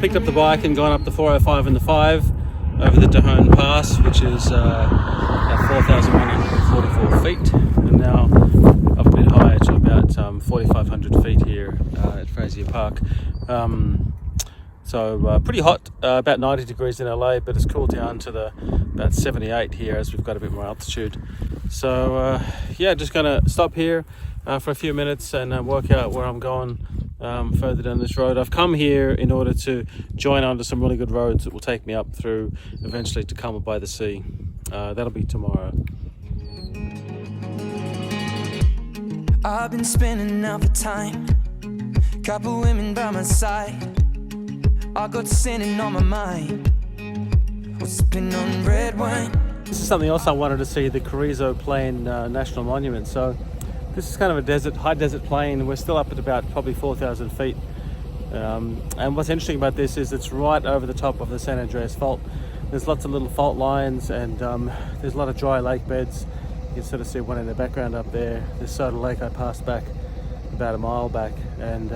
picked up the bike and gone up the 405 and the 5 over the Tejon Pass, which is at 4,144 feet, and now up a bit higher to about 4,500 feet here at Frazier Park. So pretty hot, about 90 degrees in LA, but it's cooled down to about 78 here as we've got a bit more altitude. So yeah, just gonna stop here for a few minutes and work out where I'm going further down this road. I've come here in order to join onto some really good roads that will take me up through eventually to Carmel by the sea. That'll be tomorrow. I've been spending out the time, couple women by my side. I got sinning on my mind, was sipping on red wine. This is something else I wanted to see, the Carrizo Plain National Monument. So this is kind of a high desert plain. We're still up at about probably 4,000 feet. And what's interesting about this is it's right over the top of the San Andreas Fault. There's lots of little fault lines, and there's a lot of dry lake beds. You can sort of see one in the background up there. This Soda Lake I passed back about a mile back. And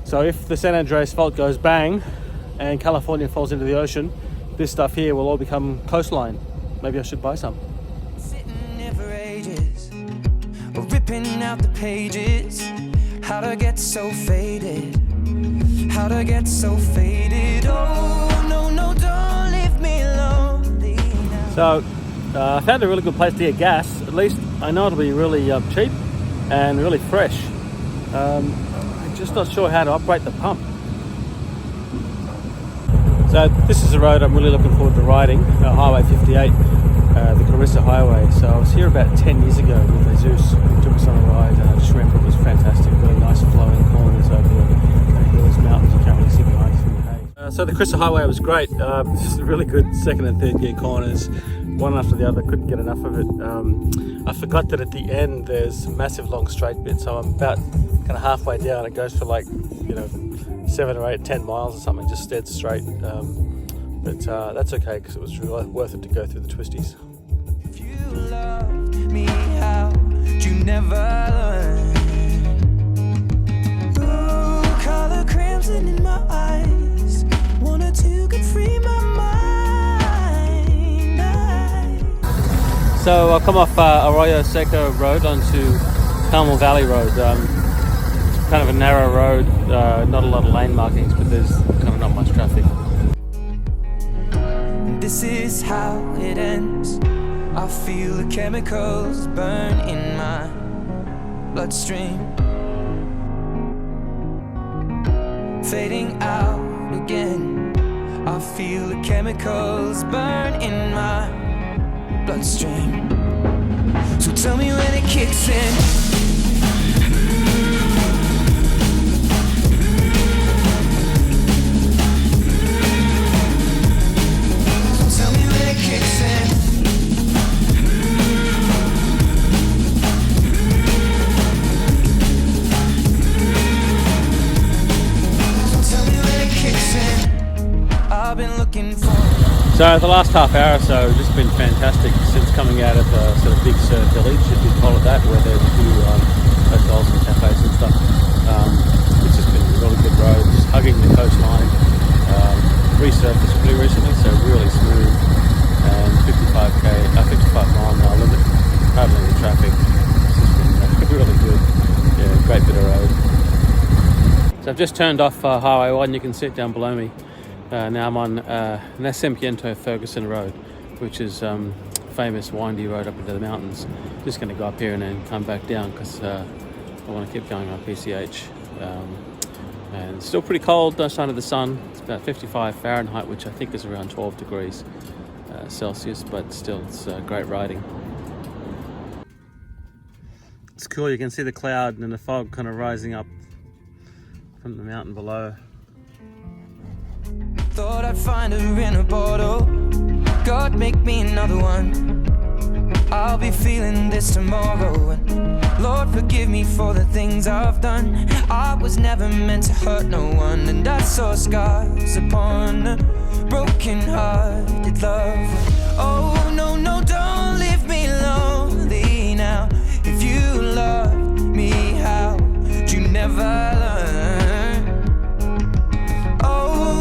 so if the San Andreas Fault goes bang and California falls into the ocean, this stuff here will all become coastline. Maybe I should buy some. Sitting there for ages, ripping out the pages. How'd I get so faded? How'd I get so faded? Oh, no, no, don't leave me lonely now. So I found a really good place to get gas. At least I know it'll be really cheap and really fresh. I'm just not sure how to operate the pump. So this is a road I'm really looking forward to riding, Highway 58, the Carissa Highway. So I was here about 10 years ago with Jesus, who took us on a ride, and I just remember it was fantastic, really nice flowing corners over the hills, mountains. You can't really see behind us in the hay. So the Carissa Highway was great. Just really good second and third gear corners, one after the other. Couldn't get enough of it. I forgot that at the end there's massive long straight bits, so I'm about kind of halfway down. It goes for like 7 or 8, 10 miles or something, just dead straight. But that's okay, because it was really worth it to go through the twisties. If you loved me, how'd you never learn? Ooh, color crimson in my eyes, 1 or 2 could free my mind. So I'll come off Arroyo Seco Road onto Carmel Valley Road. It's kind of a narrow road, not a lot of lane markings, but there's kind of not much traffic. This is how it ends. I feel the chemicals burn in my bloodstream, fading out again. I feel the chemicals burn in my bloodstream. So tell me when it kicks in. So the last half hour or so has just been fantastic since coming out of sort of Big Sur village, if you call it that, where there's a few hotels and cafes and stuff. It's just been a really good road, just hugging the coastline. Resurfaced pretty recently, so really smooth, and 55 mile an hour limit, hardly any traffic. It's just been really good. Yeah, great bit of road. So I've just turned off Highway 1. You can see it down below me. Now I'm on Nacimiento Ferguson Road, which is famous windy road up into the mountains. Just going to go up here and then come back down because I want to keep going on PCH. And it's still pretty cold, no sign of the sun. It's about 55 Fahrenheit, which I think is around 12 degrees Celsius, but still it's great riding. It's cool, you can see the cloud and the fog kind of rising up from the mountain below. Thought I'd find her in a bottle. God, make me another one. I'll be feeling this tomorrow. And Lord, forgive me for the things I've done. I was never meant to hurt no one, and I saw scars upon a broken-hearted love. Oh, no, no, don't leave me lonely now. If you loved me, how'd you never learn? Oh,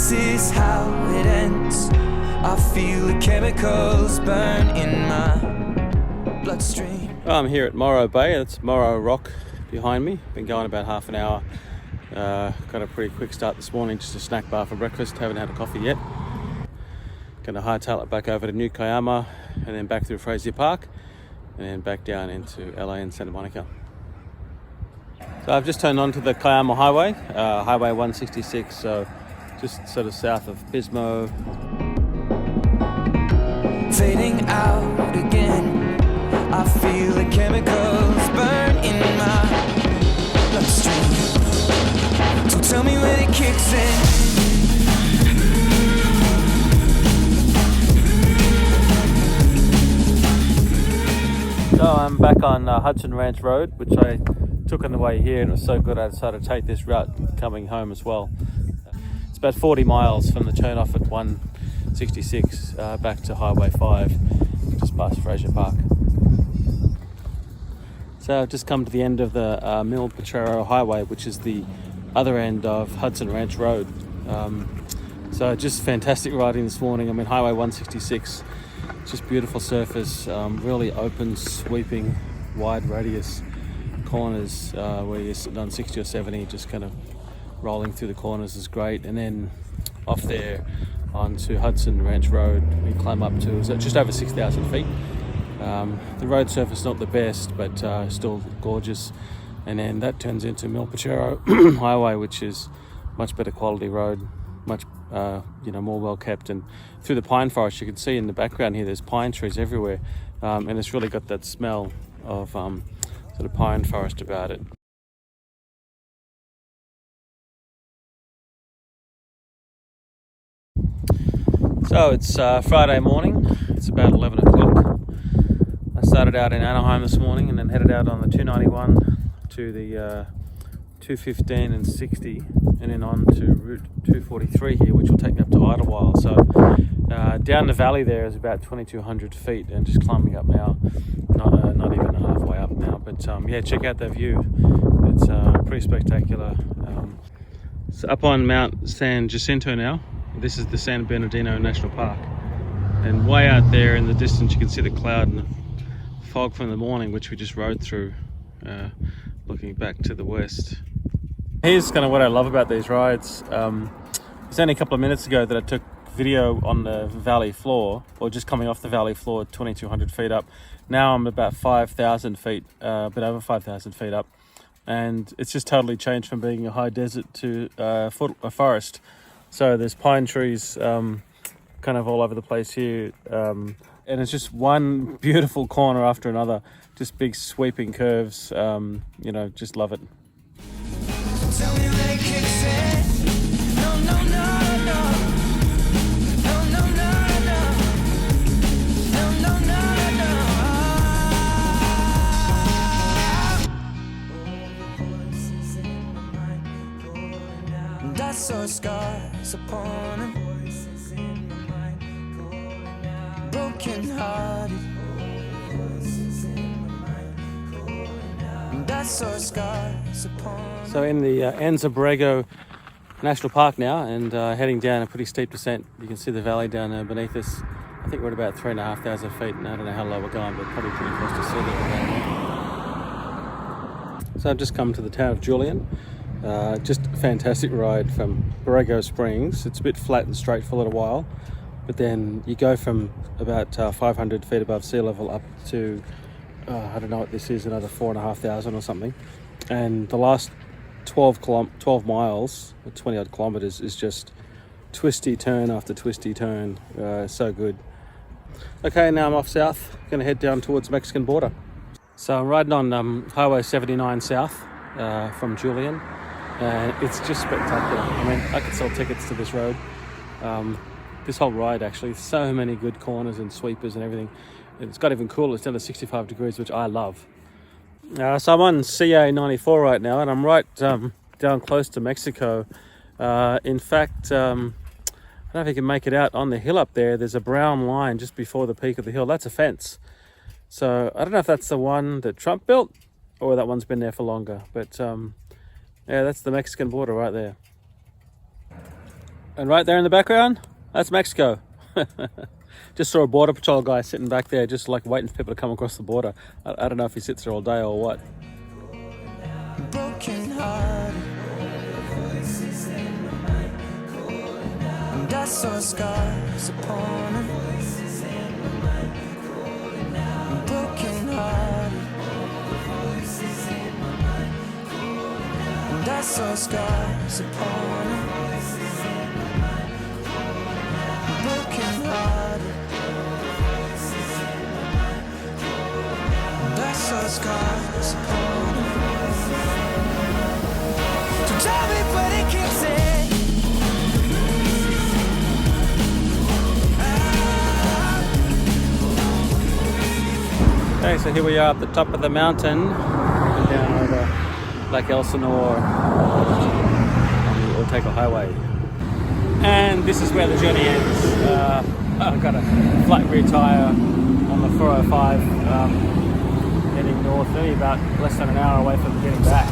this is how it ends. I feel the chemicals burn in my bloodstream. I'm here at Morro Bay. That's Morro Rock behind me. Been going about half an hour. Got a pretty quick start this morning, just a snack bar for breakfast. Haven't had a coffee yet. Going to hightail it back over to New Kiama and then back through Frazier Park and then back down into LA and Santa Monica. So I've just turned onto the Kiama Highway, Highway 166, so just sort of south of Pismo. Fading out again, I feel the chemicals burn in my bloodstream. So tell me when it kicks in. So I'm back on Hudson Ranch Road, which I took on the way here, and it was so good I decided to take this route coming home as well. It's about 40 miles from the turn off at 166 back to Highway 5, just past Frazier Park. So I've just come to the end of the Mill Potrero Highway, which is the other end of Hudson Ranch Road. So just fantastic riding this morning. I'm in Highway 166. Just beautiful surface, really open, sweeping, wide radius corners where you're sitting on 60 or 70, just kind of rolling through the corners is great. And then off there onto Hudson Ranch Road, we climb up to just over 6,000 feet. The road surface not the best, but still gorgeous. And then that turns into Mill Potrero Highway, which is much better quality road, much more well kept. And through the pine forest, you can see in the background here, there's pine trees everywhere, and it's really got that smell of sort of pine forest about it. So it's Friday morning. It's about 11 o'clock. I started out in Anaheim this morning and then headed out on the 291 to the 215 and 60, and then on to Route 243 here, which will take me up to Idyllwild. So down the valley there is about 2,200 feet, and just climbing up now, not even halfway up now. But yeah, check out that view. It's pretty spectacular. So up on Mount San Jacinto now. This is the San Bernardino National Park, and way out there in the distance you can see the cloud and the fog from the morning, which we just rode through, looking back to the west. Here's kind of what I love about these rides. It's only a couple of minutes ago that I took video on the valley floor, or just coming off the valley floor, 2,200 feet up. Now I'm about 5,000 feet, a bit over 5,000 feet up, and it's just totally changed from being a high desert to a forest. So there's pine trees kind of all over the place here, and it's just one beautiful corner after another, just big sweeping curves. Just love it. Tell me when it kicks in. No, no, no, no. No, no, no, no. No, no, no, no. Voices in my mind calling out. And I saw scars upon him. Voices in my mind calling out. Broken hearted. Voices in my mind calling out. And I saw scars upon. So in the Anza Borrego National Park now, and heading down a pretty steep descent. You can see the valley down there beneath us. I think we're at about 3,500 feet, and I don't know how low we're going, but probably pretty close to sea level down there. So I've just come to the town of Julian. Just a fantastic ride from Borrego Springs. It's a bit flat and straight for a little while, but then you go from about 500 feet above sea level up to, I don't know what this is, another 4,500 or something. And the last 12 miles, or 20 odd kilometers, is just twisty turn after twisty turn. So good. Okay, now I'm off south, gonna head down towards the Mexican border. So I'm riding on Highway 79 south from Julian, and it's just spectacular. I mean, I could sell tickets to this road. This whole ride, actually, so many good corners and sweepers and everything. It's got even cooler, it's down to 65 degrees, which I love. So I'm on CA 94 right now, and I'm right down close to Mexico. In fact, I don't know if you can make it out on the hill up there. There's a brown line just before the peak of the hill. That's a fence. So I don't know if that's the one that Trump built or that one's been there for longer. But yeah, that's the Mexican border right there. And right there in the background, that's Mexico. Just saw a border patrol guy sitting back there, just like waiting for people to come across the border. I don't know if he sits there all day or what. Broken heart, and I saw scars upon him. Broken heart, and I saw scars upon him. Broken heart, and I saw scars upon him. So tell me what it can say. Okay, so here we are at the top of the mountain, looking down over Lake Elsinore on the Ortegal Highway. And this is where the journey ends. I've got a flat rear tyre on the 405 heading north, only about less than an hour away from getting back.